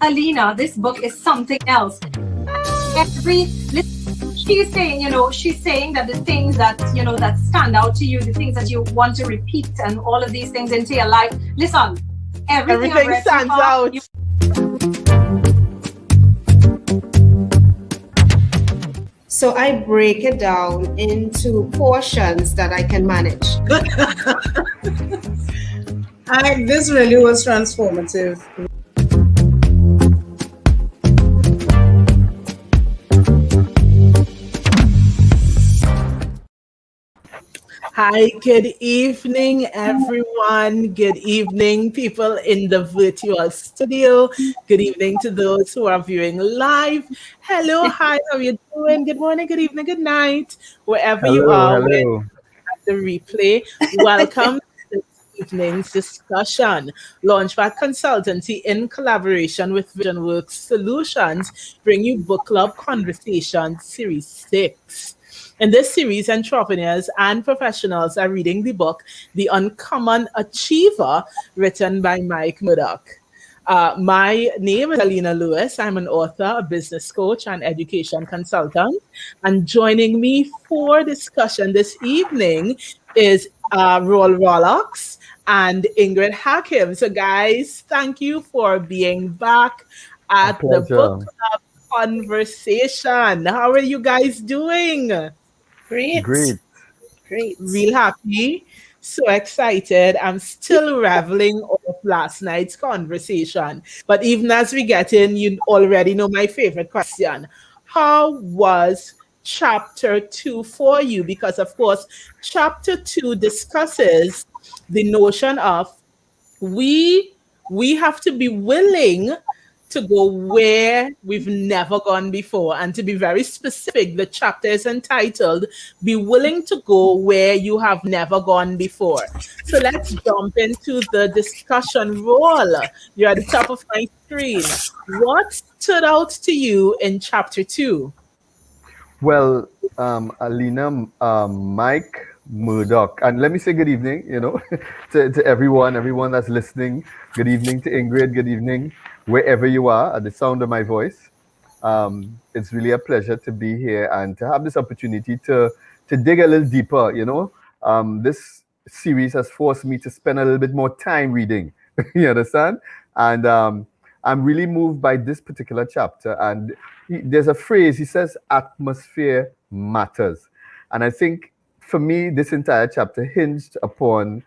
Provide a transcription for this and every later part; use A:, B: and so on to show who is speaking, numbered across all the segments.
A: Alina, this book is something else. She's saying, she's saying that the things that, that stand out to you, the things that you want to repeat and all of these things into your life. Listen, everything
B: stands out.
C: So I break it down into portions that I can manage.
D: This really was transformative.
B: Hi, good evening, everyone. Good evening, people in the virtual studio. Good evening to those who are viewing live. Hello, hi, how are you doing? Good morning, good evening, good night, wherever you are at the replay. Welcome to this evening's discussion. Launchpad Consultancy, in collaboration with Vision Works Solutions, bring you Book Club Conversations Series 6. In this series, entrepreneurs and professionals are reading the book, The Uncommon Achiever, written by Murdock. My name is Alina Lewis. I'm an author, a business coach, and education consultant. And joining me for discussion this evening is Roll Rollocks and Ingrid Hakim. So guys, thank you for being back at the Book Club Conversation. How are you guys doing?
D: Great.
B: Real happy, so excited. I'm still reveling off last night's conversation. But even as we get in, you already know my favorite question. How was chapter 2 for you? Because of course, chapter 2 discusses the notion of we have to be willing to go where we've never gone before. And to be very specific, the chapter is entitled, Be Willing to Go Where You Have Never Gone Before. So let's jump into the discussion. Roll. You're at the top of my screen. What stood out to you in chapter 2?
E: Well, Alina, Mike, Murdock, and let me say good evening, to everyone that's listening. Good evening to Ingrid. Good evening, wherever you are at the sound of my voice. It's really a pleasure to be here and to have this opportunity to dig a little deeper. This series has forced me to spend a little bit more time reading. You understand? And I'm really moved by this particular chapter. And there's a phrase, he says, atmosphere matters. And I think for me, this entire chapter hinged on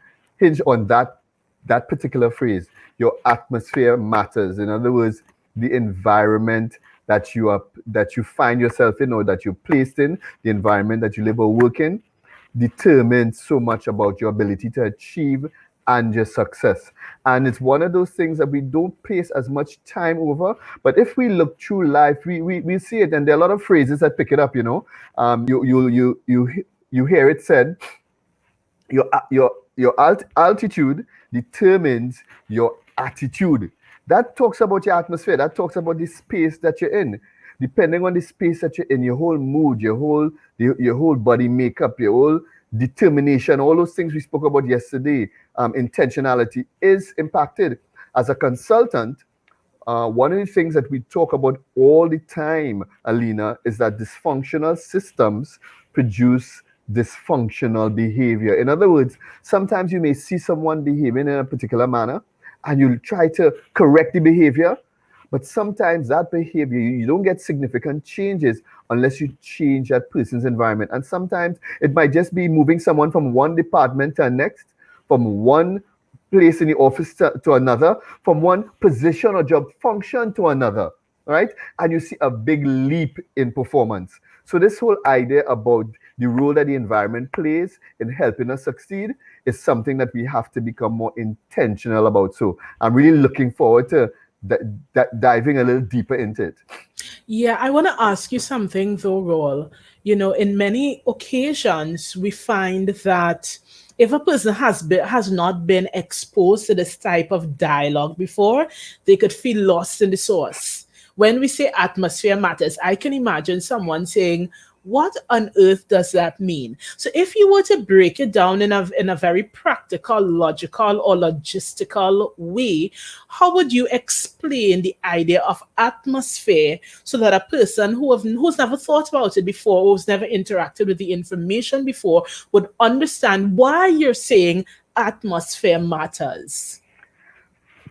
E: that particular phrase. Your atmosphere matters. In other words, the environment that you find yourself in or that you're placed in, the environment that you live or work in, determines so much about your ability to achieve and your success. And it's one of those things that we don't place as much time over. But if we look through life, we see it, and there are a lot of phrases that pick it up. You hear it said, your altitude determines your attitude. That talks about your atmosphere. That talks about the space that you're in. Depending on the space that you're in, your whole mood, your whole body makeup, your whole determination, all those things we spoke about yesterday, intentionality is impacted. As a consultant, one of the things that we talk about all the time, Alina, is that dysfunctional systems produce dysfunctional behavior. In other words, sometimes you may see someone behaving in a particular manner and you'll try to correct the behavior, but sometimes that behavior, you don't get significant changes unless you change that person's environment. And sometimes it might just be moving someone from one department to the next, from one place in the office to another, from one position or job function to another, right? And you see a big leap in performance. So this whole idea about the role that the environment plays in helping us succeed is something that we have to become more intentional about. So I'm really looking forward to diving a little deeper into it.
B: Yeah, I want to ask you something though, Roll. In many occasions, we find that if a person has not been exposed to this type of dialogue before, they could feel lost in the source. When we say atmosphere matters, I can imagine someone saying, What on earth does that mean? So if you were to break it down in a very practical, logical, or logistical way, how would you explain the idea of atmosphere so that a person who's never thought about it before, who's never interacted with the information before, would understand why you're saying atmosphere matters?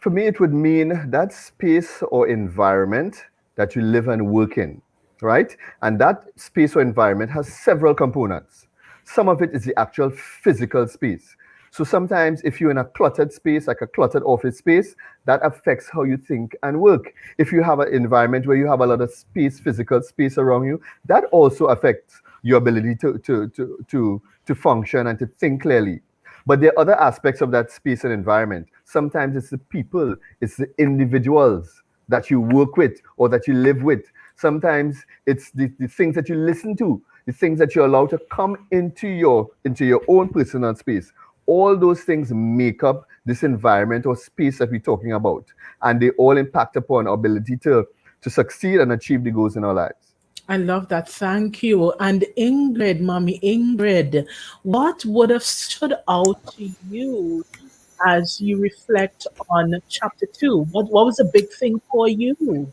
E: For me, it would mean that space or environment that you live and work in, right? And that space or environment has several components. Some of it is the actual physical space. So sometimes if you're in a cluttered space, like a cluttered office space, that affects how you think and work. If you have an environment where you have a lot of space, physical space around you, that also affects your ability to function and to think clearly. But there are other aspects of that space and environment. Sometimes it's the people, it's the individuals that you work with or that you live with. Sometimes it's the things that you listen to, the things that you're allowed to come into your own personal space. All those things make up this environment or space that we're talking about. And they all impact upon our ability to succeed and achieve the goals in our lives.
B: I love that. Thank you. And Ingrid, Mommy Ingrid, what would have stood out to you as you reflect on chapter 2? What was a big thing for you?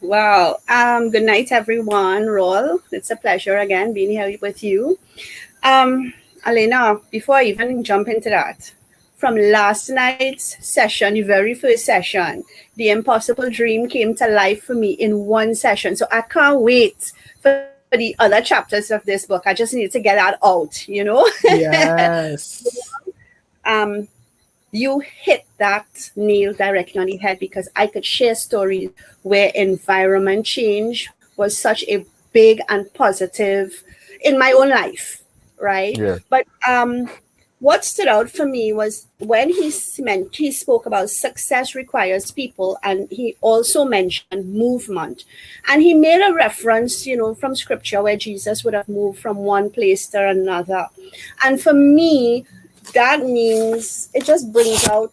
F: Wow. Good night, everyone. Roll. It's a pleasure again being here with you. Elena, before I even jump into that, from last night's session, the very first session, the impossible dream came to life for me in one session. So I can't wait for the other chapters of this book. I just need to get that out, you know?
B: Yes.
F: You hit that nail directly on the head, because I could share stories where environment change was such a big and positive in my own life, right?
E: Yeah.
F: But what stood out for me was when he spoke about success requires people, and he also mentioned movement. And he made a reference, from scripture where Jesus would have moved from one place to another. And for me, that means it just brings out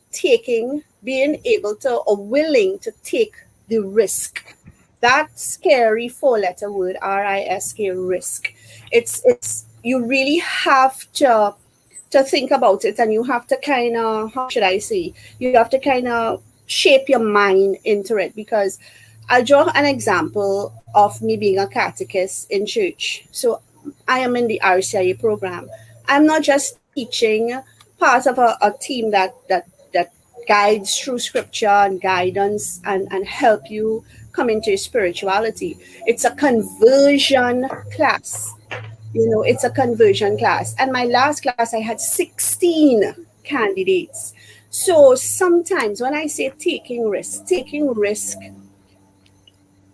F: being able to or willing to take the risk. That scary 4-letter word, R-I-S-K, risk. It's you really have to think about it, and you have to kind of, how should I say, you have to kind of shape your mind into it. Because I'll draw an example of me being a catechist in church. So I am in the RCIA program. I'm not just teaching, part of a team that guides through scripture and guidance and help you come into spirituality. It's a conversion class. It's a conversion class. And my last class, I had 16 candidates. So sometimes when I say taking risk,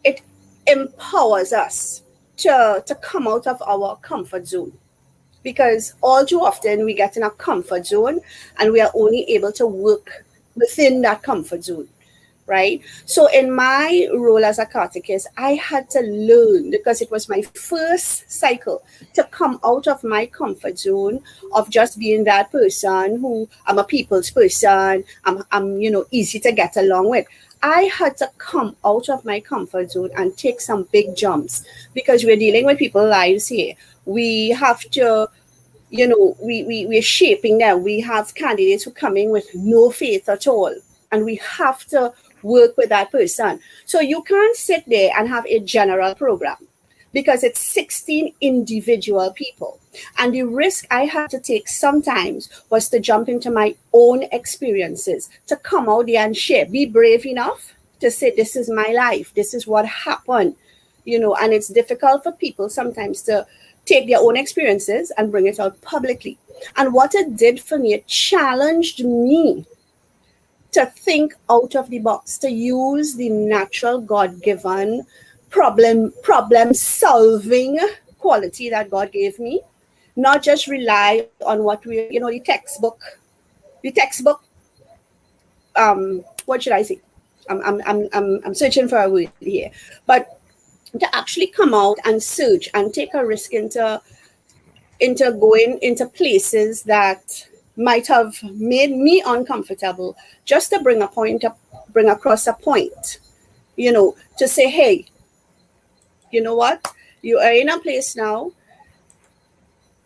F: it empowers us to come out of our comfort zone. Because all too often we get in a comfort zone and we are only able to work within that comfort zone, right? So in my role as a catechist, I had to learn, because it was my first cycle, to come out of my comfort zone of just being that person who, I'm a people's person, I'm easy to get along with. I had to come out of my comfort zone and take some big jumps, because we're dealing with people's lives here. We have to, we're shaping them. We have candidates who come in with no faith at all, and we have to work with that person. So you can't sit there and have a general program, because it's 16 individual people. And the risk I had to take sometimes was to jump into my own experiences, to come out there and share, be brave enough to say, this is my life, this is what happened, and it's difficult for people sometimes to take their own experiences and bring it out publicly. And what it did for me, it challenged me to think out of the box, to use the natural God-given problem-solving quality that God gave me, not just rely on what the textbook, what should I say? I'm searching for a word here, but to actually come out and search and take a risk into going into places that might have made me uncomfortable, just to bring across a point, to say, hey, you know what? You are in a place now,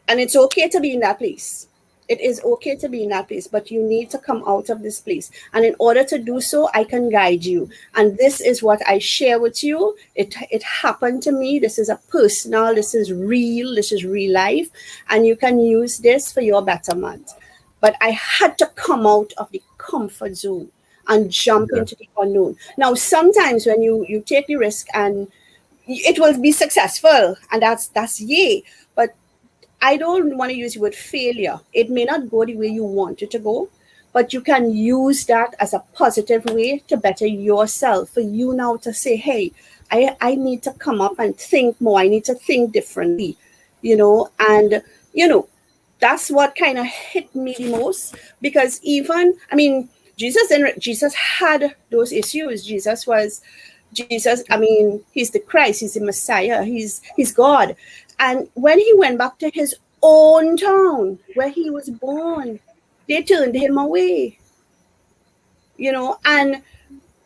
F: and it's okay to be in that place. It is okay to be in that place, but you need to come out of this place. And in order to do so, I can guide you. And this is what I share with you. It happened to me. This is a personal, this is real life. And you can use this for your betterment. But I had to come out of the comfort zone and jump into the unknown. Now, sometimes when you take the risk and it will be successful, and that's yay. But I don't want to use the word failure. It may not go the way you want it to go, but you can use that as a positive way to better yourself. For you now to say, hey, I need to come up and think more. I need to think differently, and, that's what kind of hit me the most. Because Jesus had those issues. He's the Christ, he's the Messiah, he's God. And when he went back to his own town where he was born, they turned him away. And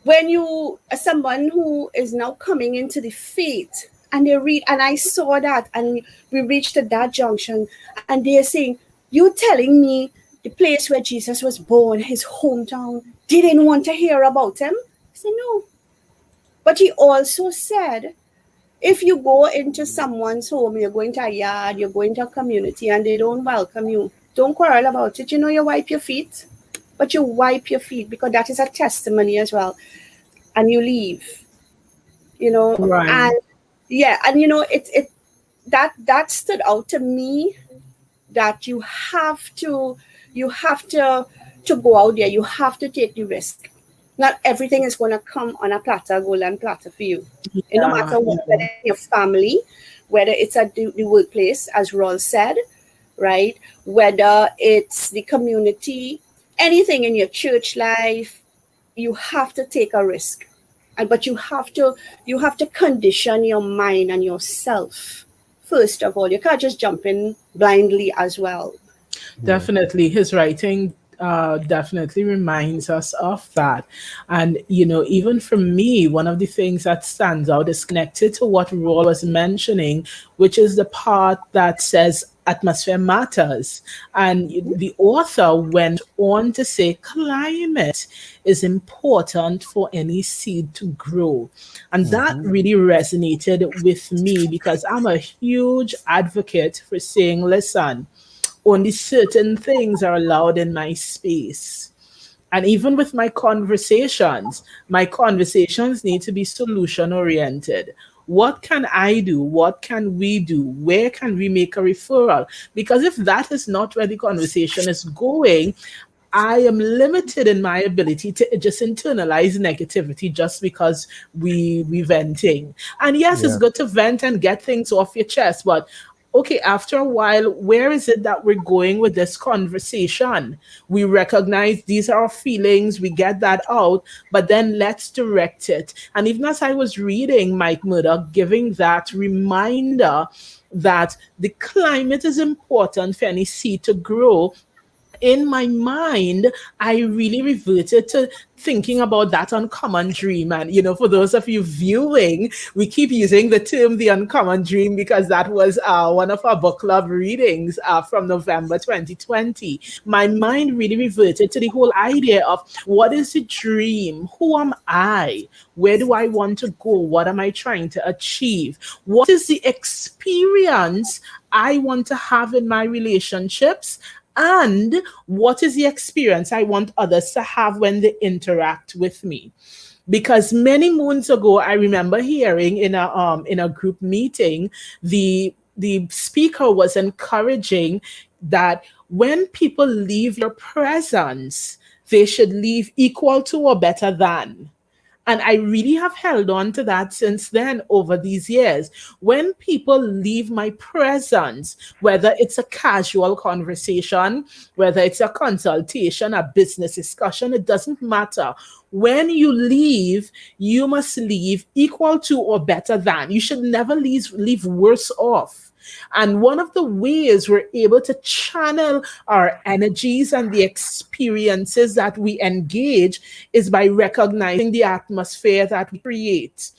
F: when you, as someone who is now coming into the faith, and they read, and I saw that, and we reached at that junction, and they're saying, you telling me the place where Jesus was born, his hometown, they didn't want to hear about him? I said, no. But he also said, if you go into someone's home, you're going to a yard, you're going to a community, and they don't welcome you, don't quarrel about it. You wipe your feet, but you wipe your feet because that is a testimony as well. And you leave,
B: Right.
F: And and that stood out to me, that you have to go out there. You have to take the risk. Not everything is going to come on a golden platter for you. No matter what, whether it's your family, whether it's at the workplace, as Ron said, right? Whether it's the community, anything in your church life, you have to take a risk. But you have to condition your mind and yourself. First of all, you can't just jump in blindly as well.
B: Definitely. His writing definitely reminds us of that. And, even for me, one of the things that stands out is connected to what Roy was mentioning, which is the part that says atmosphere matters. And the author went on to say climate is important for any seed to grow. And that really resonated with me, because I'm a huge advocate for saying, listen, only certain things are allowed in my space. And even with my conversations need to be solution oriented. What can I do? What can we do? Where can we make a referral? Because if that is not where the conversation is going, I am limited in my ability to just internalize negativity just because we venting. And yes, it's good to vent and get things off your chest, but okay, after a while, where is it that we're going with this conversation? We recognize these are our feelings, we get that out, but then let's direct it. And even as I was reading Mike Murdock giving that reminder that the climate is important for any seed to grow, in my mind, I really reverted to thinking about that uncommon dream. And, for those of you viewing, we keep using the term the uncommon dream because that was one of our book club readings from November 2020. My mind really reverted to the whole idea of what is the dream? Who am I? Where do I want to go? What am I trying to achieve? What is the experience I want to have in my relationships? And what is the experience I want others to have when they interact with me? Because many moons ago, I remember hearing in a group meeting, the speaker was encouraging that when people leave your presence, they should leave equal to or better than. And I really have held on to that since then over these years. When people leave my presence, whether it's a casual conversation, whether it's a consultation, a business discussion, it doesn't matter. When you leave, you must leave equal to or better than. You should never leave worse off. And one of the ways we're able to channel our energies and the experiences that we engage is by recognizing the atmosphere that we create.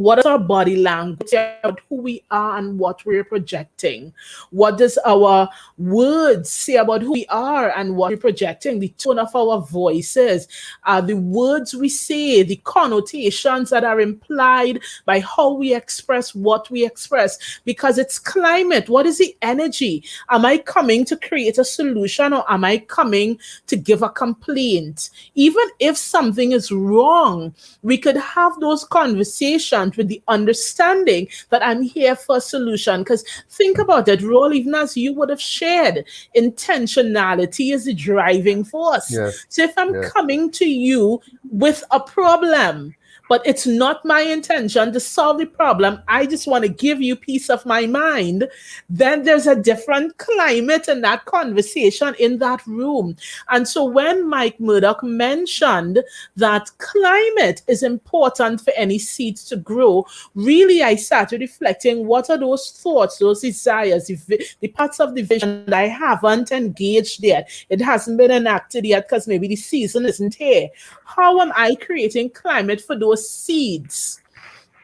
B: What is our body language about who we are and what we're projecting? What does our words say about who we are and what we're projecting? The tone of our voices, the words we say, the connotations that are implied by how we express what we express. Because it's climate. What is the energy? Am I coming to create a solution, or am I coming to give a complaint? Even if something is wrong, we could have those conversations with the understanding that I'm here for a solution. Because think about it, Roll, even as you would have shared, intentionality is the driving force.
E: Yes.
B: So if I'm
E: Yes.
B: coming to you with a problem, but it's not my intention to solve the problem, I just want to give you peace of my mind, then there's a different climate in that conversation in that room. And so when Mike Murdock mentioned that climate is important for any seeds to grow, really I started reflecting, what are those thoughts, those desires, the parts of the vision that I haven't engaged yet. It hasn't been enacted yet because maybe the season isn't here. How am I creating climate for those seeds?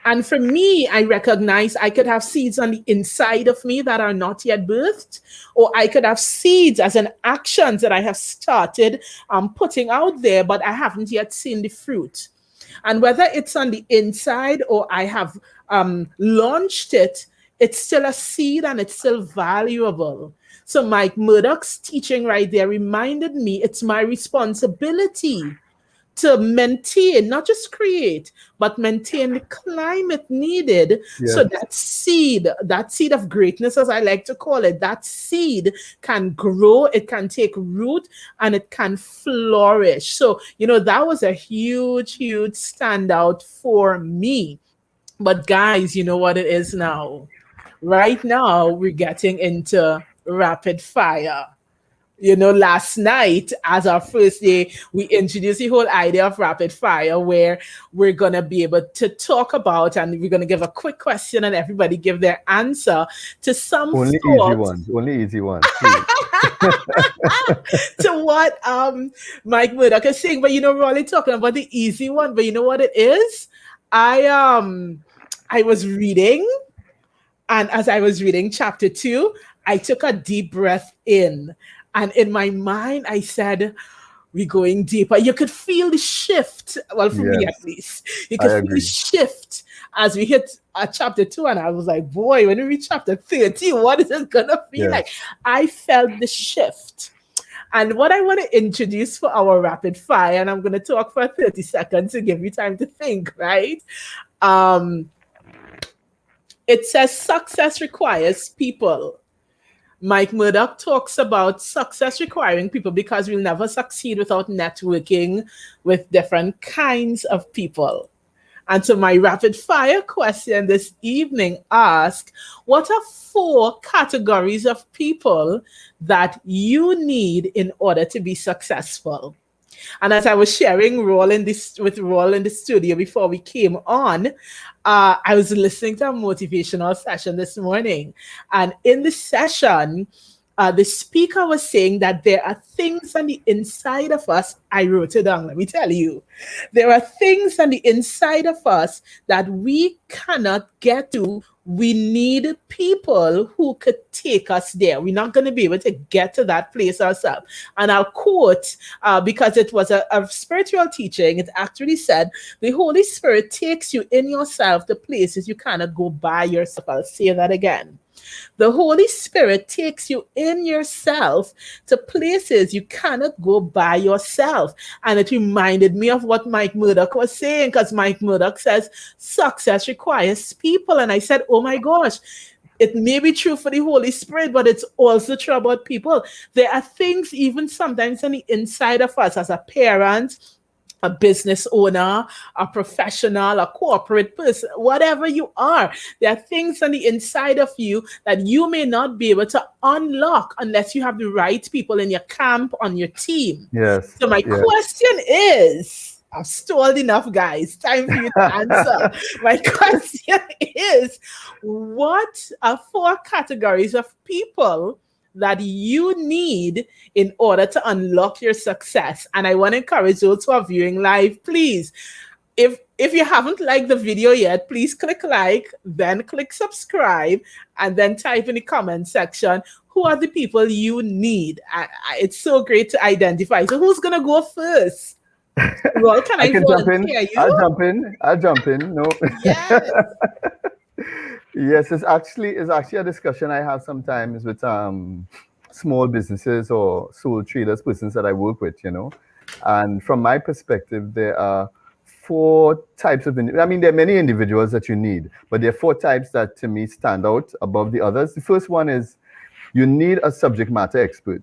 B: And for me, I recognize I could have seeds on the inside of me that are not yet birthed, or I could have seeds as an actions that I have started putting out there, but I haven't yet seen the fruit. And whether it's on the inside or I have launched it, it's still a seed and it's still valuable. So Mike Murdock's teaching right there reminded me it's my responsibility to maintain, not just create, but maintain the climate needed.
E: Yes.
B: So that seed of greatness, as I like to call it, that seed can grow, it can take root, and it can flourish. So, that was a huge, huge standout for me. But guys, you know what it is now? Right now, we're getting into rapid fire. Last night, as our first day, we introduced the whole idea of rapid fire, where we're going to be able to talk about, and we're going to give a quick question and everybody give their answer to some
E: Only
B: thoughts.
E: Only easy ones.
B: To what Mike Murdock is saying. But we're only talking about the easy one. But you know what it is? I was reading, and as I was reading chapter 2, I took a deep breath in. And in my mind, I said, we're going deeper. You could feel the shift. Well, for me at least. You could feel the shift as we hit chapter 2. And I was like, boy, when we reach chapter 13, what is it going to feel like? I felt the shift. And what I want to introduce for our rapid fire, and I'm going to talk for 30 seconds to give you time to think, right? It says success requires people. Mike Murdock talks about success requiring people because we'll never succeed without networking with different kinds of people. And so my rapid fire question this evening asks, what are 4 categories of people that you need in order to be successful? And as I was sharing with Roll in the studio before we came on, I was listening to a motivational session this morning. And in the session, the speaker was saying that there are things on the inside of us. I wrote it down. Let me tell you. There are things on the inside of us that we cannot get to. We need people who could take us there. We're not going to be able to get to that place ourselves. And I'll quote, because it was a spiritual teaching, it actually said, the Holy Spirit takes you in yourself to places you cannot go by yourself. I'll say that again. The Holy Spirit takes you in yourself to places you cannot go by yourself. And it reminded me of what Mike Murdock was saying, because Mike Murdock says success requires people. And I said, oh my gosh, it may be true for the Holy Spirit, but it's also true about people. There are things even sometimes on the inside of us as a parent, a business owner, a professional, a corporate person, whatever you are, there are things on the inside of you that you may not be able to unlock unless you have the right people in your camp, on your team.
E: Yes.
B: So my question is, I've stalled enough, guys. Time for you to answer. My question is, what are 4 categories of people that you need in order to unlock your success? And I want to encourage those who are viewing live, please if you haven't liked the video yet, please click like, then click subscribe, and then type in the comment section who are the people you need. It's so great to identify. So who's gonna go first? Well, can
E: I
B: I
E: can jump in.
B: volunteer you?
E: I'll jump in. No.
B: Yes.
E: Yes, it's actually a discussion I have sometimes with small businesses or sole traders, persons that I work with, And from my perspective, there are four types of, I mean, there are many individuals that you need, but there are four types that to me stand out above the others. The first one is you need a subject matter expert.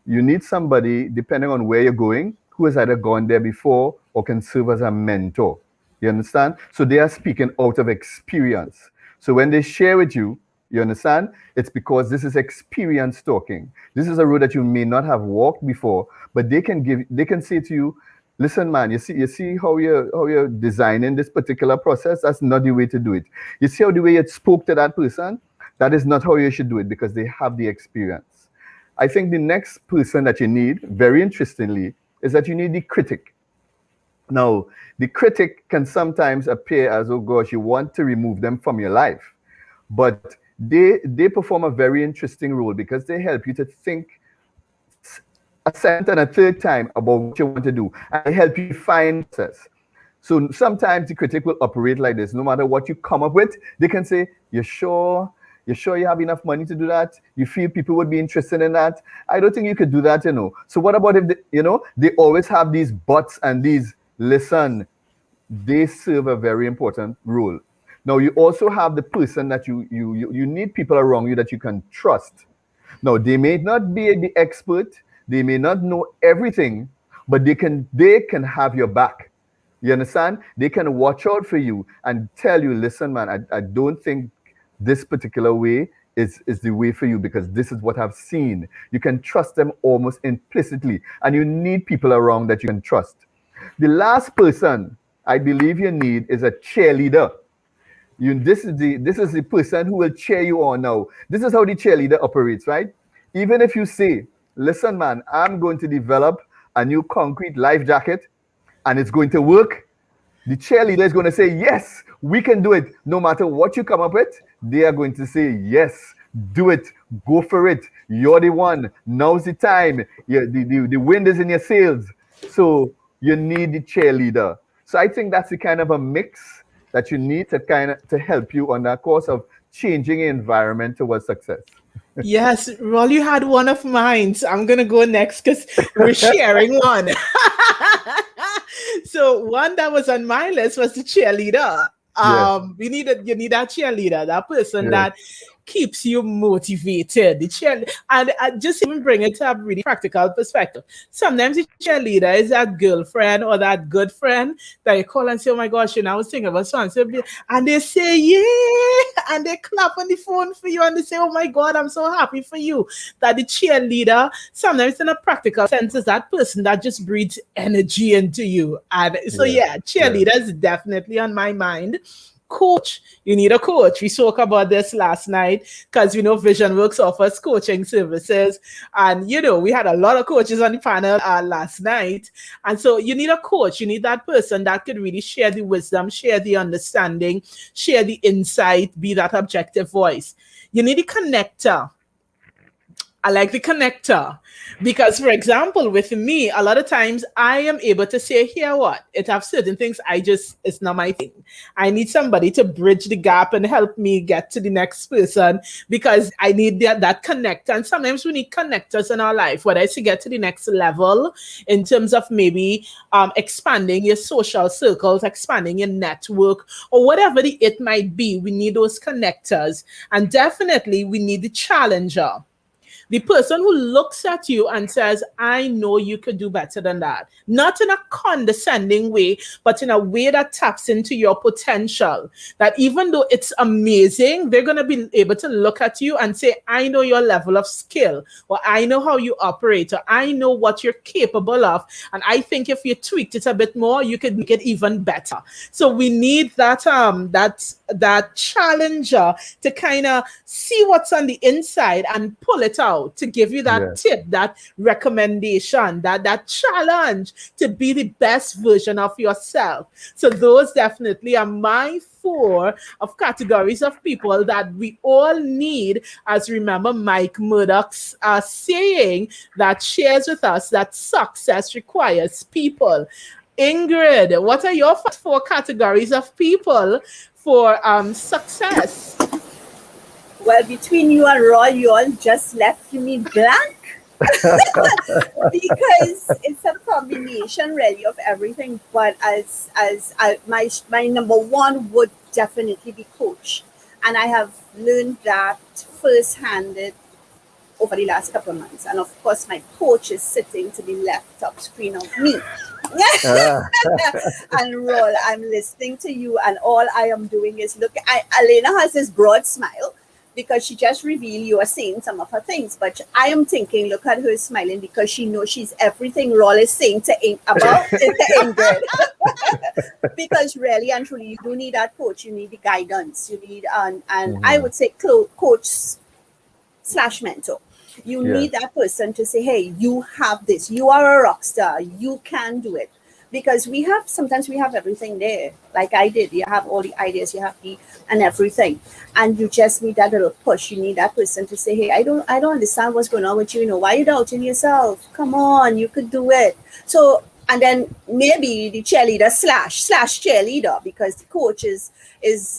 E: You need somebody, depending on where you're going, who has either gone there before or can serve as a mentor. You understand? So they are speaking out of experience. So when they share with you, you understand? It's because this is experience talking. This is a road that you may not have walked before, but they can say to you, listen, man, you see how you're designing this particular process? That's not the way to do it. You see how the way you spoke to that person? That is not how you should do it because they have the experience. I think the next person that you need, very interestingly, is that you need the critic. Now, the critic can sometimes appear as, oh gosh, you want to remove them from your life. But they perform a very interesting role because they help you to think a second and a third time about what you want to do and help you find success. So sometimes the critic will operate like this. No matter what you come up with, they can say, you sure you have enough money to do that? You feel people would be interested in that? I don't think you could do that, So what about if, they always have these buts and these, listen, they serve a very important role. Now, you also have the person that you need people around you that you can trust. Now, they may not be the expert, they may not know everything, but they can have your back. You understand? They can watch out for you and tell you, listen, man, I don't think this particular way is the way for you because this is what I've seen. You can trust them almost implicitly, and you need people around that you can trust. The last person I believe you need is a cheerleader. This is the person who will cheer you on now. This is how the cheerleader operates, right? Even if you say, listen, man, I'm going to develop a new concrete life jacket and it's going to work, the cheerleader is going to say, yes, we can do it. No matter what you come up with, they are going to say, yes, do it, go for it. You're the one. Now's the time. The wind is in your sails. So you need the cheerleader. So I think that's the kind of a mix that you need to help you on that course of changing the environment towards success.
B: Yes, Roll, you had one of mine. So I'm going to go next because we're sharing one. So one that was on my list was the cheerleader. You need that cheerleader, that person that keeps you motivated. The cheerleader, and I just even bring it to a really practical perspective. Sometimes the cheerleader is that girlfriend or that good friend that you call and say, "Oh my gosh, I was thinking about so and so," and they say, "Yeah," and they clap on the phone for you and they say, "Oh my God, I'm so happy for you." That the cheerleader, sometimes in a practical sense, is that person that just breathes energy into you. And so cheerleader is definitely on my mind. Coach, you need a coach. We spoke about this last night because Vision Works offers coaching services, and we had a lot of coaches on the panel last night. And so you need a coach. You need that person that could really share the wisdom, share the understanding, share the insight, be that objective voice. You need a connector. I like the connector because, for example, with me, a lot of times I am able to say, here what? It have certain things it's not my thing. I need somebody to bridge the gap and help me get to the next person because I need that connector. And sometimes we need connectors in our life, whether it's to get to the next level in terms of maybe expanding your social circles, expanding your network, or whatever it might be. We need those connectors. And definitely we need the challenger. The person who looks at you and says, I know you could do better than that. Not in a condescending way, but in a way that taps into your potential. That even though it's amazing, they're going to be able to look at you and say, I know your level of skill, or I know how you operate, or I know what you're capable of. And I think if you tweaked it a bit more, you could make it even better. So we need that challenger to kind of see what's on the inside and pull it out. out to give you that tip, that recommendation, that challenge to be the best version of yourself. So those definitely are my 4 of categories of people that we all need. As remember Mike Murdock's saying that shares with us that success requires people. Ingrid, what are your 4 categories of people for success?
F: Well, between you and Roy, you all just left me blank. Because it's a combination really of everything. But my number 1 would definitely be coach. And I have learned that firsthand over the last couple of months. And of course, my coach is sitting to the left top screen of me. And Roy, I'm listening to you, and all I am doing is look. Elena has this broad smile because she just revealed you are saying some of her things. But I am thinking, look at her smiling because she knows she's everything Roy is saying to Ingrid. Because really and truly, you do need that coach. You need the guidance. You need, and I would say coach / mentor. You need that person to say, hey, you have this. You are a rock star. You can do it. Because sometimes we have everything there. Like I did. You have all the ideas. You have and everything. And you just need that little push. You need that person to say, hey, I don't understand what's going on with you. Why are you doubting yourself? Come on, you could do it. So, and then maybe the cheerleader / cheerleader, because the coach is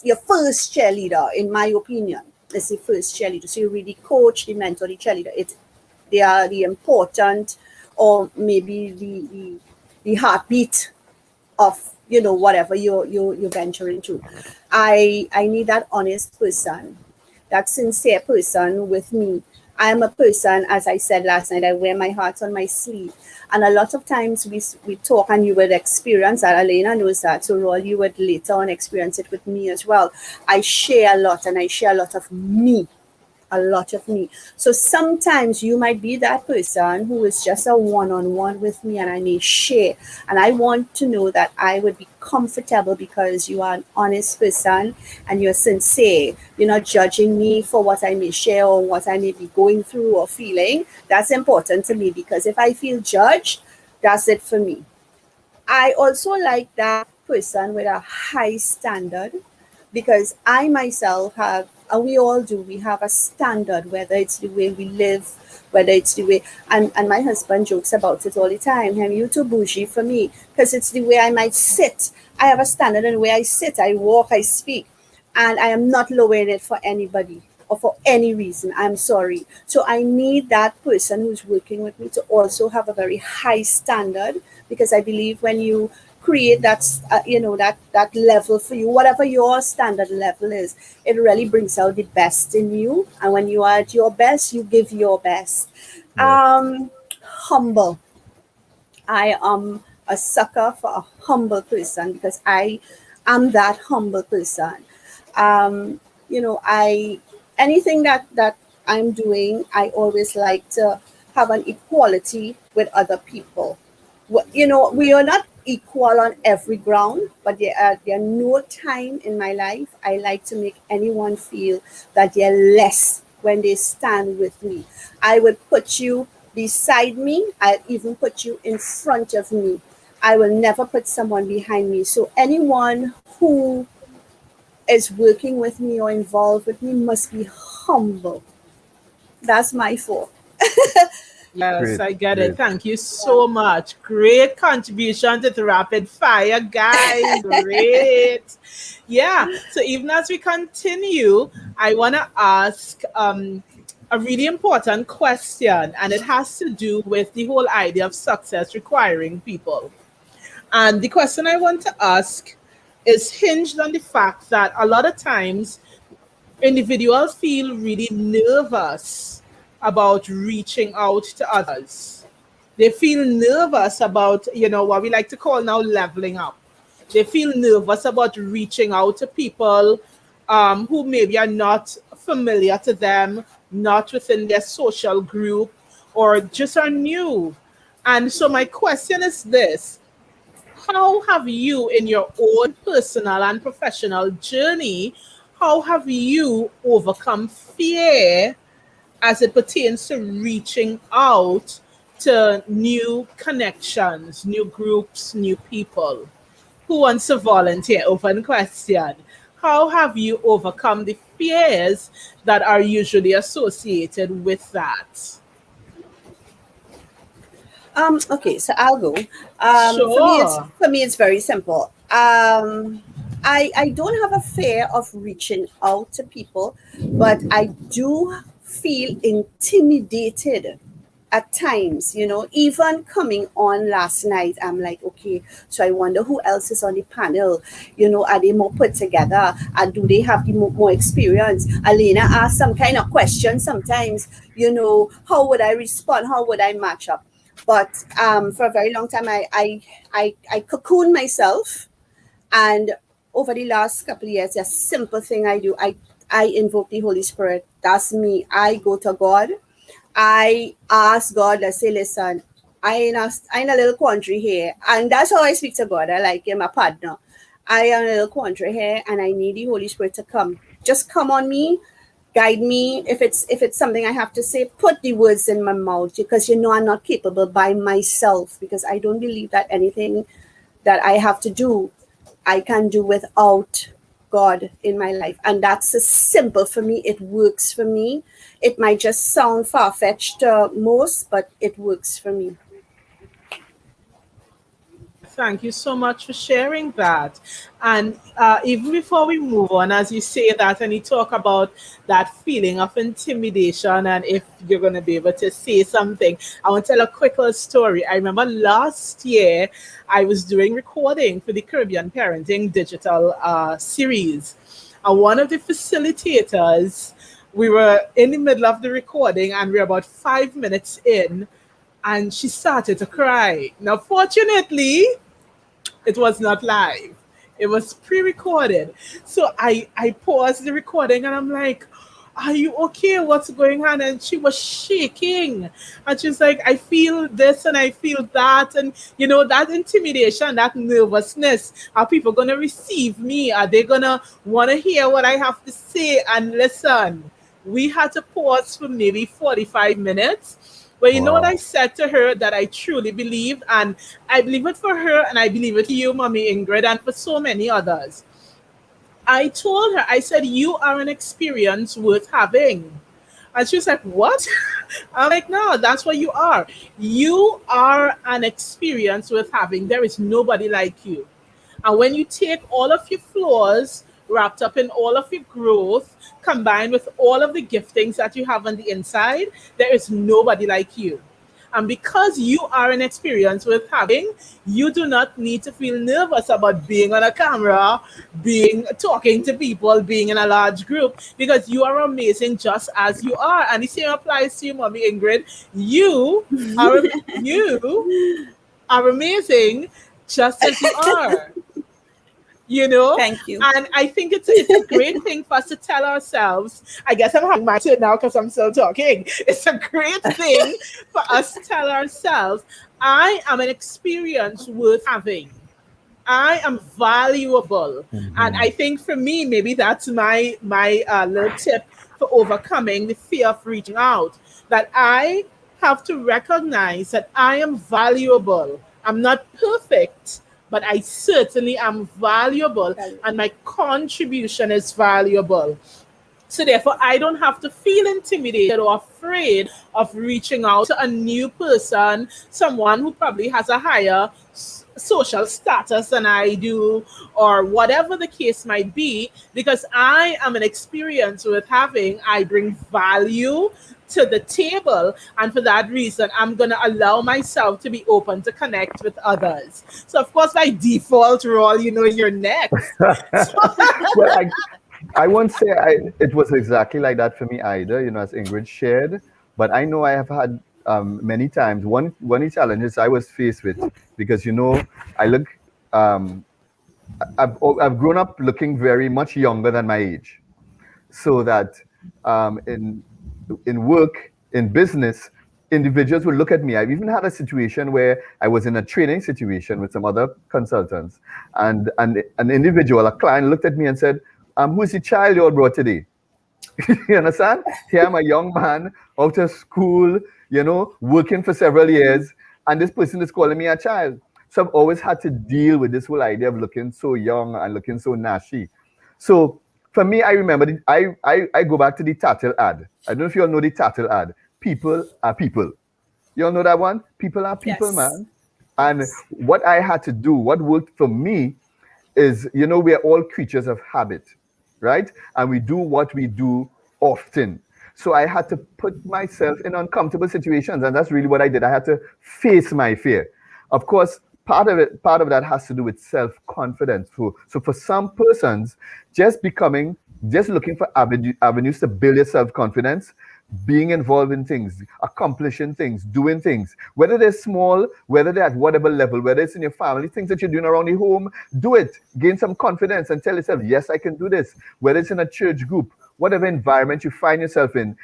F: your first cheerleader, in my opinion. It's the first cheerleader. So you really coach, the mentor, the cheerleader. They are the important, or maybe the heartbeat of whatever you're venturing to. I need that honest person, that sincere person with me. I am a person, as I said last night, I wear my heart on my sleeve. And a lot of times we talk, and you would experience that. Elena knows that. So Roy, you would later on experience it with me as well. I share a lot, and I share a lot of me. A lot of me. So sometimes you might be that person who is just a one-on-one with me, and I may share. And I want to know that I would be comfortable because you are an honest person and you're sincere. You're not judging me for what I may share or what I may be going through or feeling. That's important to me, because if I feel judged, that's it for me. I also like that person with a high standard, because I myself have, and we all do, we have a standard, whether it's the way we live, whether it's the way, and my husband jokes about it all the time, you're too bougie for me, because it's the way I might sit. I have a standard in the way I sit, I walk, I speak, and I am not lowering it for anybody or for any reason. I'm sorry. So I need that person who's working with me to also have a very high standard, because I believe when you create that that level for you, whatever your standard level is, it really brings out the best in you. And when you are at your best, you give your best. Humble. I am a sucker for a humble person, because I am that humble person. Anything that I'm doing, I always like to have an equality with other people. We are not equal on every ground, but there are no time in my life I like to make anyone feel that they're less when they stand with me. I would put you beside me. I'll even put you in front of me. I will never put someone behind me. So anyone who is working with me or involved with me must be humble. That's my fault.
B: Yes,
E: Great,
B: I get
E: great.
B: it. Thank you so much. Great contribution to the rapid fire, guys. Great. Yeah. So even as we continue, I want to ask a really important question, and it has to do with the whole idea of success requiring people. And the question I want to ask is hinged on the fact that a lot of times individuals feel really nervous about reaching out to others. They feel nervous about, what we like to call now leveling up. They feel nervous about reaching out to people who maybe are not familiar to them, not within their social group, or just are new. And so my question is this: how have you, in your own personal and professional journey, how have you overcome fear as it pertains to reaching out to new connections, new groups, new people? Who wants to volunteer? Open question. How have you overcome the fears that are usually associated with that?
F: Okay, so I'll go.
B: Sure.
F: For me, it's very simple. I don't have a fear of reaching out to people, but I do feel intimidated at times, even coming on last night, I'm like, okay, so I wonder who else is on the panel. Are they more put together? And do they have the more experience? Alina asks some kind of question sometimes, how would I respond? How would I match up? But for a very long time, I cocoon myself. And over the last couple of years, a simple thing I do, I invoke the Holy Spirit. That's me. I go to God. I ask God, let's say, listen, I in a little quandary here. And that's how I speak to God. I like him, my partner. I am in a little quandary here and I need the Holy Spirit to come. Just come on me, guide me. If it's something I have to say, put the words in my mouth, because I'm not capable by myself, because I don't believe that anything that I have to do, I can do without God in my life. And that's a simple for me. It works for me. It might just sound far-fetched to most, but it works for me.
B: Thank you so much for sharing that. And even before we move on, as you say that and you talk about that feeling of intimidation and if you're going to be able to say something, I want to tell a quick little story. I remember last year I was doing recording for the Caribbean Parenting Digital series. And one of the facilitators, we were in the middle of the recording and we were about 5 minutes in and she started to cry. Now, fortunately, it was not live. It was pre-recorded. So I paused the recording and I'm like, are you okay? What's going on? And she was shaking. And she's like, I feel this and I feel that. And, that intimidation, that nervousness. Are people going to receive me? Are they going to want to hear what I have to say? And listen, we had to pause for maybe 45 minutes. But you know what I
E: Wow.
B: said to her that I truly believe, and I believe it for her, and I believe it for you, Mommy Ingrid, and for so many others. I told her, I said, you are an experience worth having. And she was like, what? I'm like, no, that's what you are. You are an experience worth having. There is nobody like you. And when you take all of your flaws, wrapped up in all of your growth, combined with all of the giftings that you have on the inside, there is nobody like you. And because you are an experience worth having, you do not need to feel nervous about being on a camera, talking to people, being in a large group, because you are amazing just as you are. And the same applies to you, Mommy Ingrid. Are you are amazing just as you are.
F: Thank you.
B: And I think it's a great thing for us to tell ourselves. I guess I'm having my turn now because I'm still talking. It's a great thing for us to tell ourselves, I am an experience worth having. I am valuable. And I think for me, maybe that's my little tip for overcoming the fear of reaching out, that I have to recognize that I am valuable. I'm not perfect, but I certainly am valuable and my contribution is valuable. So therefore, I don't have to feel intimidated or afraid of reaching out to a new person, someone who probably has a higher social status than I do, or whatever the case might be, because I am an experience worth having. I bring value to the table, and for that reason, I'm going to allow myself to be open to connect with others. So, of course, by default role, you're next.
E: Well, I won't say it was exactly like that for me either, as Ingrid shared. But I know I have had many times one of the challenges I was faced with, because I look, I've grown up looking very much younger than my age, so that in work, in business, individuals would look at me. I've even had a situation where I was in a training situation with some other consultants, and an individual, a client, looked at me and said, "Who's the child you brought today?" You understand? Here I'm a young man out of school, working for several years, and this person is calling me a child. So I've always had to deal with this whole idea of looking so young and looking so nasty. So for me, I remember I go back to the Tattle ad. I don't know if you all know the Tattle ad. People are people. You all know that one? People are people,
B: Yes.
E: man. And what I had to do, what worked for me is, we are all creatures of habit, right? And we do what we do often. So I had to put myself in uncomfortable situations, and that's really what I did. I had to face my fear. Of course, part of that has to do with self-confidence. So for some persons, just looking for avenues to build your self-confidence, being involved in things, accomplishing things, doing things, whether they're small, whether they're at whatever level, whether it's in your family, things that you're doing around the home, do it. Gain some confidence and tell yourself, yes, I can do this. Whether it's in a church group, whatever environment you find yourself in,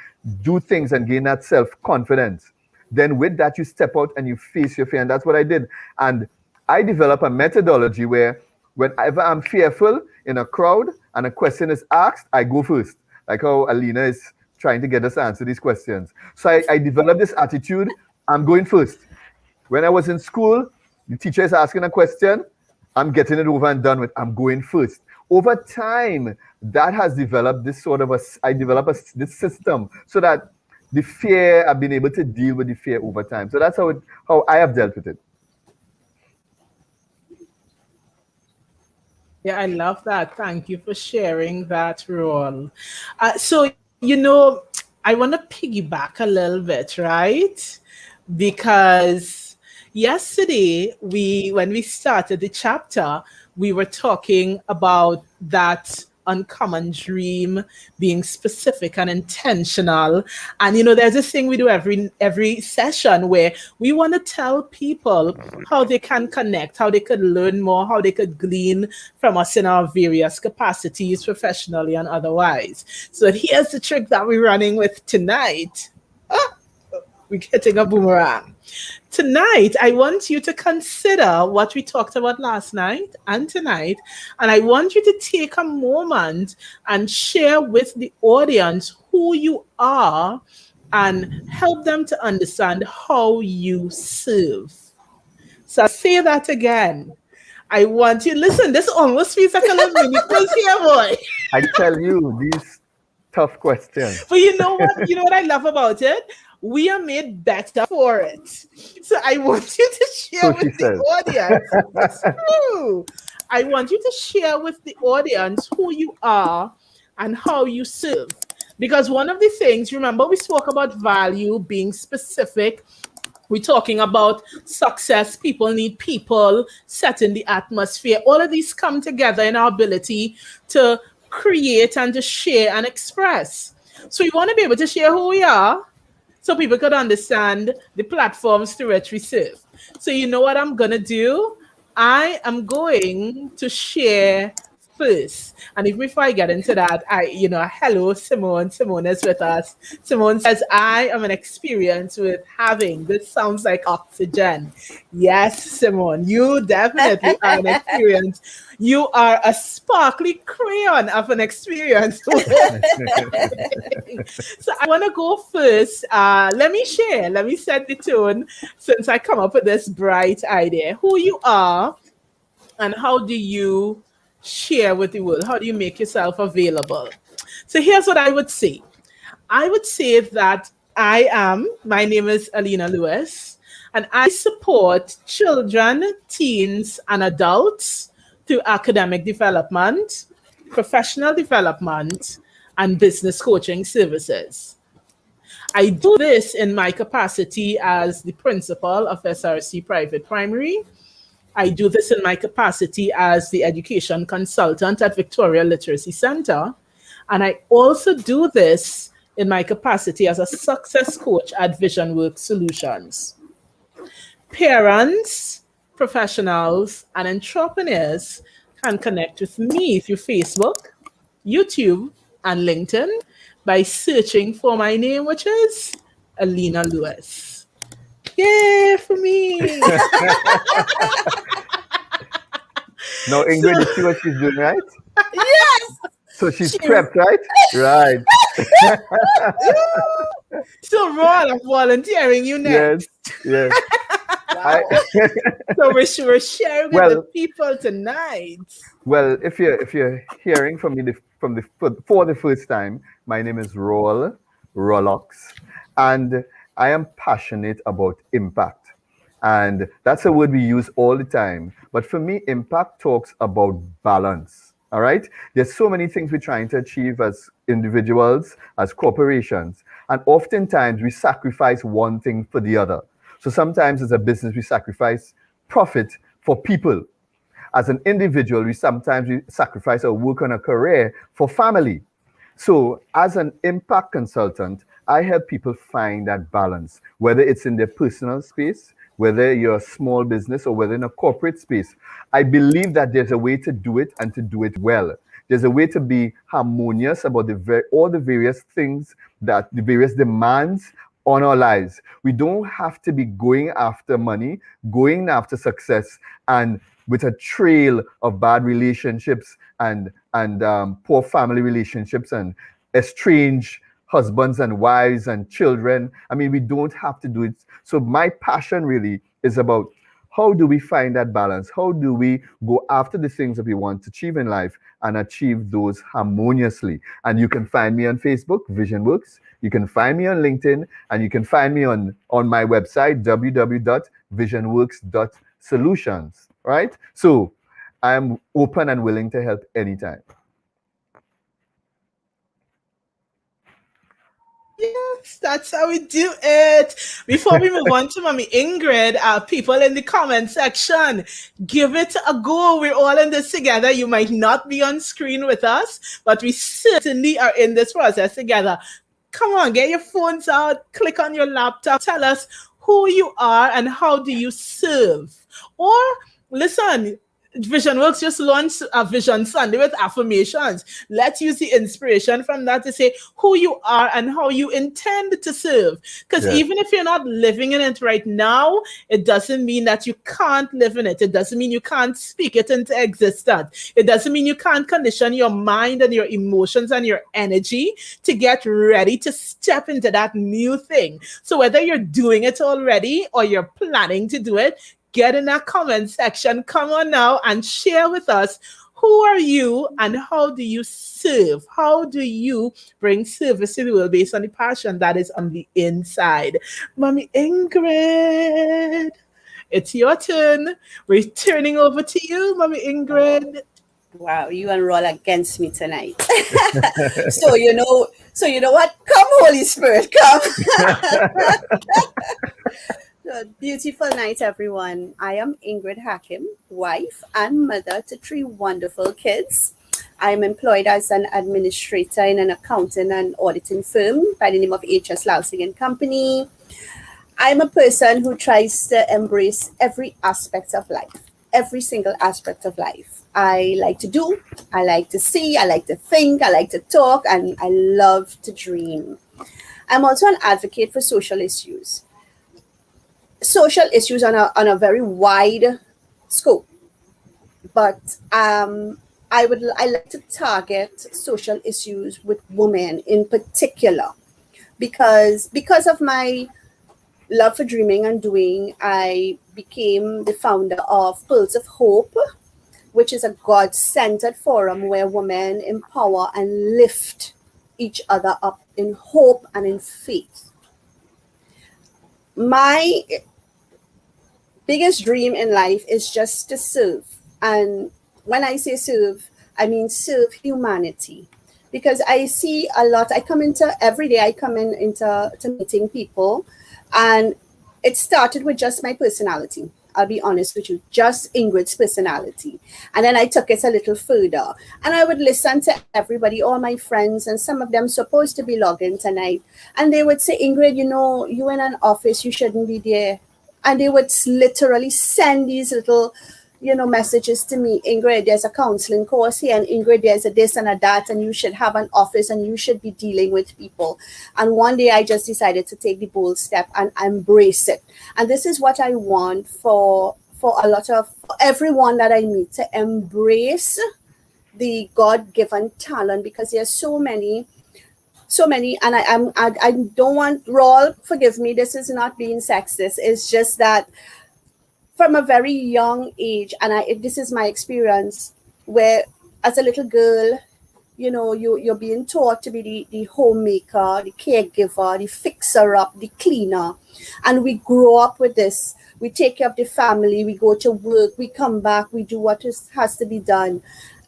E: do things and gain that self-confidence. Then with that, you step out and you face your fear. And that's what I did. And I developed a methodology where whenever I'm fearful in a crowd and a question is asked, I go first. Like how Alina is trying to get us to answer these questions. So I developed this attitude, I'm going first. When I was in school, the teacher is asking a question, I'm getting it over and done with, I'm going first. Over time, that has developed this this system so that the fear, I've been able to deal with the fear over time. So that's how I have dealt with it.
B: Yeah, I love that. Thank you for sharing that, Roll. So, I want to piggyback a little bit, right? Because yesterday, when we started the chapter, we were talking about that uncommon dream being specific and intentional. And there's this thing we do every session where we want to tell people how they can connect, how they could learn more, how they could glean from us in our various capacities, professionally and otherwise. So here's the trick that we're running with tonight. We're getting a boomerang. Tonight, I want you to consider what we talked about last night and tonight, and I want you to take a moment and share with the audience who you are and help them to understand how you serve. So I'll say that again. I want you, listen, this almost feels like a little mini quiz here, boy.
E: I tell you, these tough questions.
B: But you know what I love about it? We are made better for it. So I want you to share with the audience. It's true. I want you to share with the audience who you are and how you serve. Because one of the things, remember, we spoke about value, being specific. We're talking about success. People need people, setting the atmosphere. All of these come together in our ability to create and to share and express. So we want to be able to share who we are, so people could understand the platforms through which we serve. So you know what I'm going to do? I am going to share first. And if before I get into that, hello, Simone. Simone is with us. Simone says, I am an experience with having. This sounds like oxygen. Yes, Simone, you definitely are an experience. You are a sparkly crayon of an experience. So I want to go first. Let me share. Let me set the tone since I come up with this bright idea. Who you are and how do you share with the world? How do you make yourself available? So here's what I would say. I would say that my name is Alina Lewis, and I support children, teens, and adults through academic development, professional development, and business coaching services. I do this in my capacity as the principal of SRC Private Primary. I do this in my capacity as the education consultant at Victoria Literacy Center. And I also do this in my capacity as a success coach at Vision Work Solutions. Parents, professionals, and entrepreneurs can connect with me through Facebook, YouTube, and LinkedIn by searching for my name, which is Alina Lewis. Yay for me!
E: Now, Ingrid, you see what she's doing, right?
F: Yes.
E: So she's prepped, right? Right.
B: So, Ron, I'm volunteering you next.
E: Yes.
F: Wow.
B: So we're sharing with the people tonight.
E: Well, if you're hearing from me for the first time, my name is Rolox, and I am passionate about impact, and that's a word we use all the time. But for me, impact talks about balance. All right, there's so many things we're trying to achieve as individuals, as corporations, and oftentimes we sacrifice one thing for the other. So sometimes as a business, we sacrifice profit for people. As an individual, we sacrifice our work and a career for family. So, as an impact consultant, I help people find that balance, whether it's in their personal space, whether you're a small business, or whether in a corporate space. I believe that there's a way to do it and to do it well. There's a way to be harmonious about all the various things, that the various demands on our lives. We don't have to be going after money, going after success, and with a trail of bad relationships and poor family relationships and estranged husbands and wives and children. I mean, we don't have to do it. So my passion really is about how do we find that balance? How do we go after the things that we want to achieve in life and achieve those harmoniously? And you can find me on Facebook, Vision Works. You can find me on LinkedIn, and you can find me on my website, www.visionworks.solutions. Right? So I'm open and willing to help anytime.
B: Yes, that's how we do it. Before we move on to Mommy Ingrid, people in the comment section, give it a go. We're all in this together. You might not be on screen with us, but we certainly are in this process together. Come on, get your phones out, click on your laptop, tell us who you are and how do you serve. Or listen, Vision Works just launched a Vision Sunday with affirmations. Let's use the inspiration from that to say who you are and how you intend to serve. Because even if you're not living in it right now, it doesn't mean that you can't live in it. It doesn't mean you can't speak it into existence. It doesn't mean you can't condition your mind and your emotions and your energy to get ready to step into that new thing. So whether you're doing it already or you're planning to do it, get in that comment section. Come on now and share with us, who are you and how do you serve? How do you bring service to the world based on the passion that is on the inside? Mommy Ingrid, it's your turn. We're turning over to you, Mommy Ingrid.
F: Wow, you and Roll against me tonight. So you know what? Come, Holy Spirit, come. Beautiful night, everyone. I am Ingrid Hakim, wife and mother to 3 wonderful kids. I'm employed as an administrator in an accounting and auditing firm by the name of HS Lausing and Company. I'm a person who tries to embrace every aspect of life, every single aspect of life. I like to do, I like to see, I like to think, I like to talk, and I love to dream. I'm also an advocate for social issues. Social issues on a very wide scope, but I like to target social issues with women in particular, because of my love for dreaming and doing. I became the founder of Pearls of Hope, which is a God-centered forum where women empower and lift each other up in hope and in faith. My biggest dream in life is just to serve. And when I say serve, I mean serve humanity. Because I see a lot, every day I come into meeting people, and it started with just my personality. I'll be honest with you, just Ingrid's personality. And then I took it a little further. And I would listen to everybody, all my friends, and some of them supposed to be logging tonight. And they would say, Ingrid, you in an office, you shouldn't be there. And they would literally send these little, messages to me. Ingrid, there's a counseling course here, and Ingrid, there's a this and a that, and you should have an office, and you should be dealing with people. And one day I just decided to take the bold step and embrace it. And this is what I want for everyone that I meet, to embrace the God-given talent, because there's so many so many, and I don't want, Rawl, forgive me, this is not being sexist. It's just that from a very young age, and this is my experience, where as a little girl, you know, you're being taught to be the homemaker, the caregiver, the fixer up, the cleaner, and we grow up with this. We take care of the family, we go to work, we come back, we do what has to be done,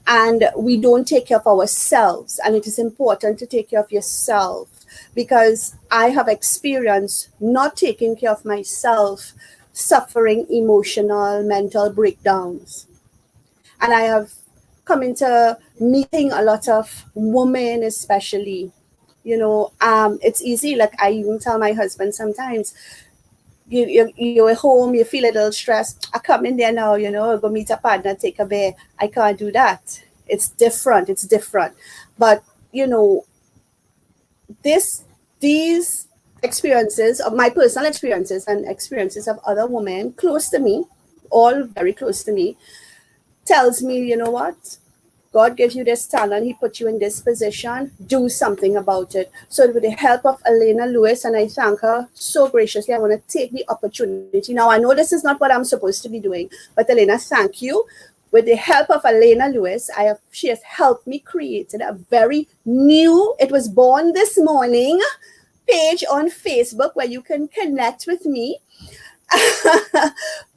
F: and we don't take care of ourselves. And it is important to take care of yourself, because I have experienced not taking care of myself, suffering emotional, mental breakdowns. And I have come into meeting a lot of women, especially, you know, it's easy. Like I even tell my husband sometimes, you're at home, you feel a little stressed. I come in there now, you know, go meet a partner, take a beer. I can't do that. It's different. But, you know, these experiences of my personal experiences and experiences of other women close to me, all very close to me, tells me, you know what? God gives you this talent. He put you in this position. Do something about it. So with the help of Elena Lewis, and I thank her so graciously, I want to take the opportunity. Now, I know this is not what I'm supposed to be doing, but Elena, thank you. With the help of Elena Lewis, she has helped me create a very new, it was born this morning, page on Facebook where you can connect with me.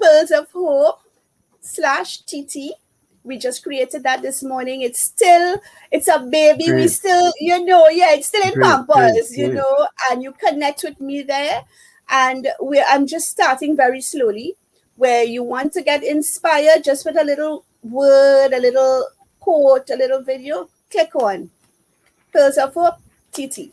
F: Pearls of Hope /TT. We just created that this morning. It's a baby. Great. We still, you know, it's still in Pampers, you know, and you connect with me there. And I'm just starting very slowly, where you want to get inspired just with a little word, a little quote, a little video, click on Pearls of Hope TT.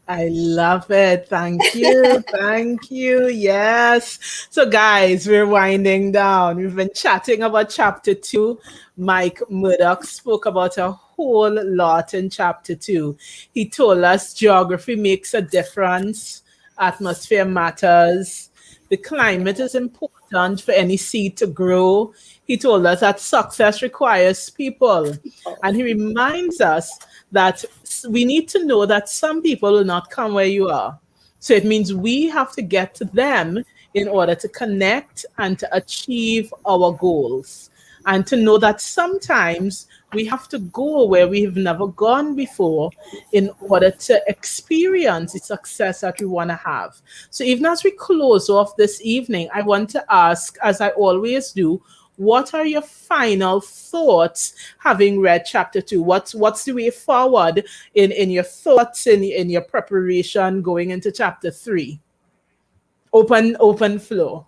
B: I love it. Thank you. Thank you. Yes. So guys, we're winding down. We've been chatting about chapter 2. Mike Murdock spoke about a whole lot in chapter 2. He told us geography makes a difference. Atmosphere matters. The climate is important for any seed to grow. He told us that success requires people. And he reminds us that we need to know that some people will not come where you are. So it means we have to get to them in order to connect and to achieve our goals. And to know that sometimes we have to go where we have never gone before in order to experience the success that we want to have. So even as we close off this evening, I want to ask, as I always do, what are your final thoughts having read chapter 2? What's the way forward in your thoughts, in your preparation going into chapter 3? Open floor.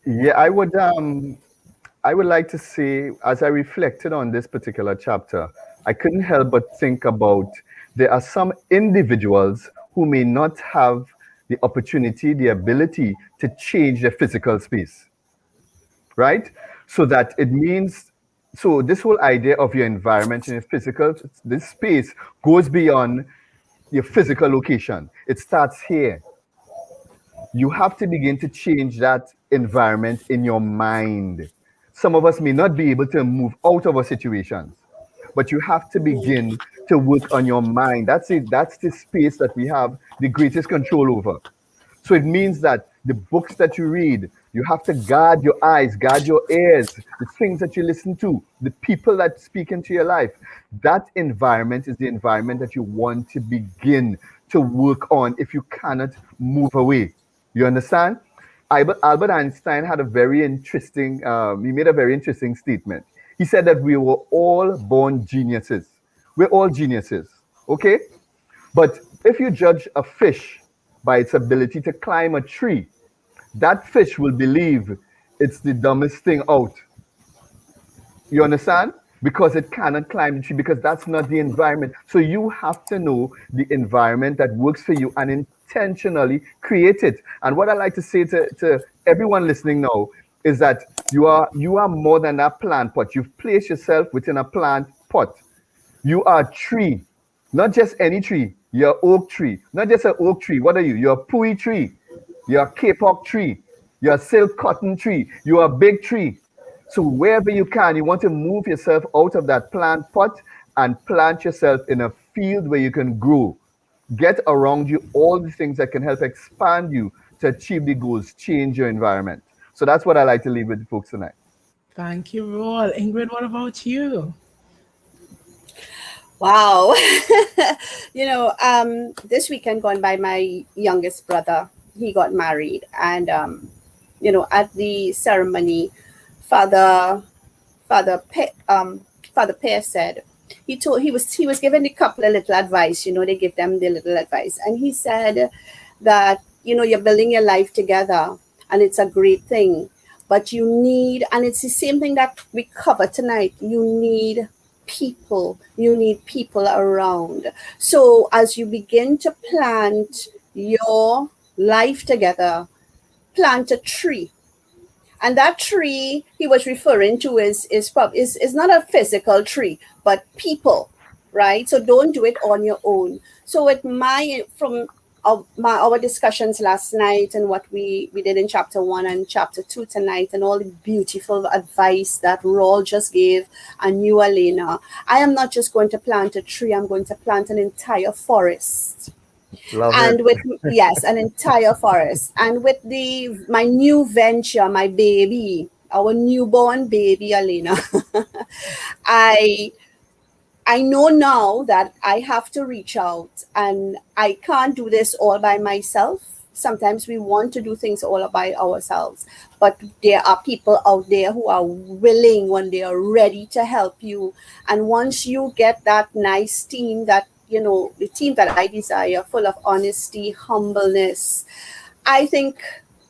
E: Yeah, I would like to say, as I reflected on this particular chapter, I couldn't help but think about there are some individuals who may not have the opportunity, the ability to change their physical space. Right? So that it means, so this whole idea of your environment and your physical, this space goes beyond your physical location. It starts here. You have to begin to change that environment in your mind. Some of us may not be able to move out of our situations, but you have to begin to work on your mind. That's it. That's the space that we have the greatest control over. So it means that the books that you read, you have to guard your eyes, guard your ears, the things that you listen to, the people that speak into your life. That environment is the environment that you want to begin to work on if you cannot move away. You understand? Albert Einstein had a very interesting, he made a very interesting statement. He said that we were all born geniuses. We're all geniuses, okay? But if you judge a fish by its ability to climb a tree, that fish will believe it's the dumbest thing out. You understand? Because it cannot climb the tree, because that's not the environment. So you have to know the environment that works for you and intentionally create it. And what I like to say to everyone listening now is that you are more than that plant pot. You've placed yourself within a plant pot. You are a tree, not just any tree. You're an oak tree, not just an oak tree. What are you? You're a pui tree. You're a kapok tree. You're a silk cotton tree. You're a big tree. So wherever you can, you want to move yourself out of that plant pot and plant yourself in a field where you can grow. Get around you all the things that can help expand you to achieve the goals, change your environment. So that's what I like to leave with the folks tonight.
B: Thank you, Roll. Ingrid, what about you?
F: Wow. This weekend gone by, my youngest brother, he got married. And, at the ceremony, Father, Father Pear said, he was given a couple of little advice, they give them the little advice. And he said that, you're building your life together and it's a great thing, but you need, and it's the same thing that we cover tonight, you need people around. So as you begin to plant your life together, plant a tree. And that tree he was referring to is not a physical tree, but people, right? So don't do it on your own. So with our discussions last night and what we did in chapter 1 and chapter 2 tonight, and all the beautiful advice that Raul just gave and you, Elena, I am not just going to plant a tree, I'm going to plant an entire forest.
E: Love
F: and
E: it.
F: with yes, an entire forest. And with my new venture, my baby, our newborn baby, Elena, I know now that I have to reach out, and I can't do this all by myself. Sometimes we want to do things all by ourselves, but there are people out there who are willing when they are ready to help you. And once you get that nice team, that the team that I desire, full of honesty, humbleness, I think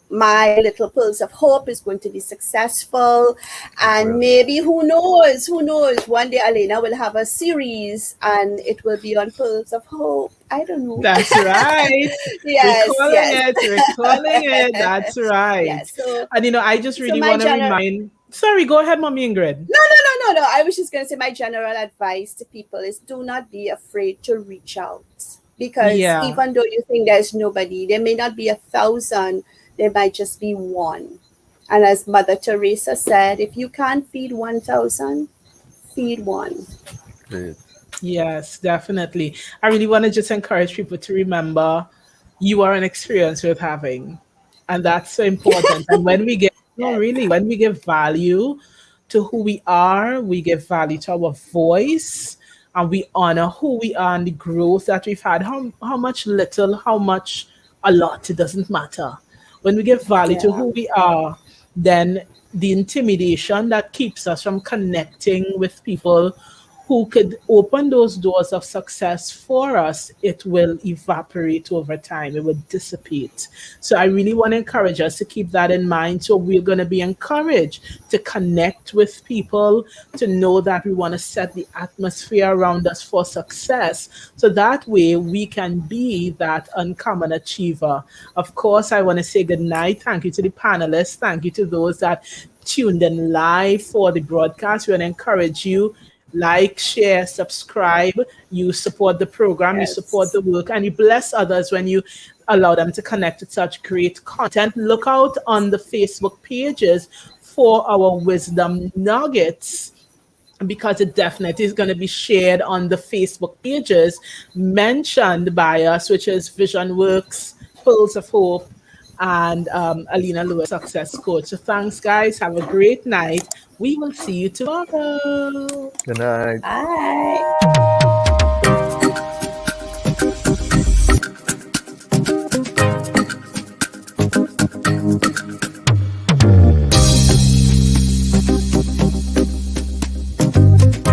F: my little pearls of hope is going to be successful. And maybe who knows, one day Elena will have a series and it will be on Pearls of Hope. I don't know.
B: That's right.
F: Yes.
B: We're calling it. That's right.
F: Yes. So,
B: and I just really want to remind. Sorry, go ahead, Mommy Ingrid.
F: No. I was just going to say my general advice to people is do not be afraid to reach out. Because even though you think there's nobody, there may not be 1,000, there might just be one. And as Mother Teresa said, if you can't feed 1,000, feed one.
E: Great.
B: Yes, definitely. I really want to just encourage people to remember you are an experience worth having. And that's so important. And when we give value to who we are, we give value to our voice, and we honor who we are and the growth that we've had. How much little, how much a lot, it doesn't matter. When we give value to who we are, then the intimidation that keeps us from connecting with people who could open those doors of success for us, it will evaporate over time. It will dissipate. So I really want to encourage us to keep that in mind. So we're going to be encouraged to connect with people, to know that we want to set the atmosphere around us for success. So that way we can be that uncommon achiever. Of course, I want to say good night. Thank you to the panelists. Thank you to those that tuned in live for the broadcast. We want to encourage you. Like, share, subscribe. You support the program, You support the work, and you bless others when you allow them to connect with such great content. Look out on the Facebook pages for our wisdom nuggets, because it definitely is going to be shared on the Facebook pages mentioned by us, which is Vision Works, Pearls of Hope, and Alina Lewis, Success Coach. So thanks, guys. Have a great night. We will see you tomorrow.
E: Good night.
F: Bye.